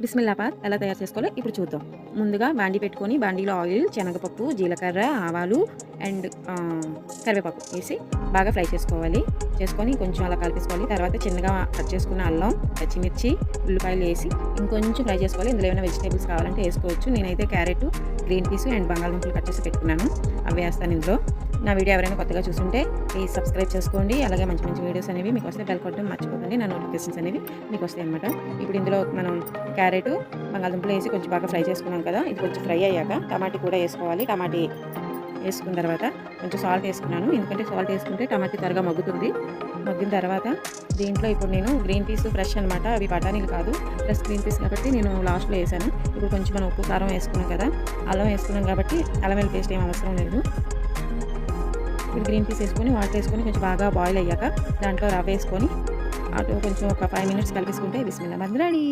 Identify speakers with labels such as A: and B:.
A: బిస్మిల్లాబాద్ ఎలా తయారు చేసుకోవాలో ఇప్పుడు చూద్దాం. ముందుగా బాండీ పెట్టుకొని బాండీలో ఆయిల్, శనగపప్పు, జీలకర్ర, ఆవాలు అండ్ కరివేపాకు వేసి బాగా ఫ్రై చేసుకోవాలి. చేసుకొని కొంచెం అలా కలిపేసుకోవాలి. తర్వాత చిన్నగా కట్ చేసుకున్న అల్లం, పచ్చిమిర్చి, ఉల్లిపాయలు వేసి ఇంకొంచెం ఫ్రై చేసుకోవాలి. ఇందులో ఏమైనా వెజిటేబుల్స్ కావాలంటే వేసుకోవచ్చు. నేనైతే క్యారెట్, గ్రీన్ పీస్ అండ్ బంగాళదుంపలు కట్ చేసి పెట్టుకున్నాను. అవి వేస్తాను ఇందులో. నా వీడియో ఎవరైనా కొత్తగా చూస్తుంటే ప్లీజ్ సబ్స్క్రైబ్ చేసుకోండి. అలాగే మంచి మంచి వీడియోస్ అనేవి మీకు వస్తే బెల్ కొట్టడం మర్చిపోకండి. నా నోటిఫికేషన్స్ అనేవి మీకు వస్తాయి అన్నమాట. ఇప్పుడు ఇందులో మనం క్యారెట్, బంగాళదుంపలు వేసి కొంచెం బాగా ఫ్రై చేసుకున్నాం కదా. ఇది కొంచెం ఫ్రై అయ్యాక టమాటీ కూడా వేసుకోవాలి. టమాటీ వేసుకున్న తర్వాత కొంచెం సాల్ట్ వేసుకున్నాను. ఎందుకంటే సాల్ట్ వేసుకుంటే టమాటీ త్వరగా మగ్గుతుంది. మగ్గిన తర్వాత దీంట్లో ఇప్పుడు నేను గ్రీన్ పీస్ ఫ్రెష్ అనమాట, అవి బఠానీలు కాదు, ప్లస్ గ్రీన్ పీస్ కాబట్టి నేను లాస్ట్లో వేసాను. ఇప్పుడు కొంచెం మనం ఉప్పు కారం వేసుకున్నాం కదా, అల్లం వేసుకున్నాం కాబట్టి అల్లం వెల్లుల్లి పేస్ట్ ఏం అవసరం లేదు. ఇప్పుడు గ్రీన్ పీస్ వేసుకొని వాటర్ వేసుకొని కొంచెం బాగా బాయిల్ అయ్యాక దాంట్లో రవ్వ వేసుకొని అటు కొంచెం ఒక 5 మినిట్స్ కలిపేసుకుంటే బిస్మిల్లాబాద్ రెడీ.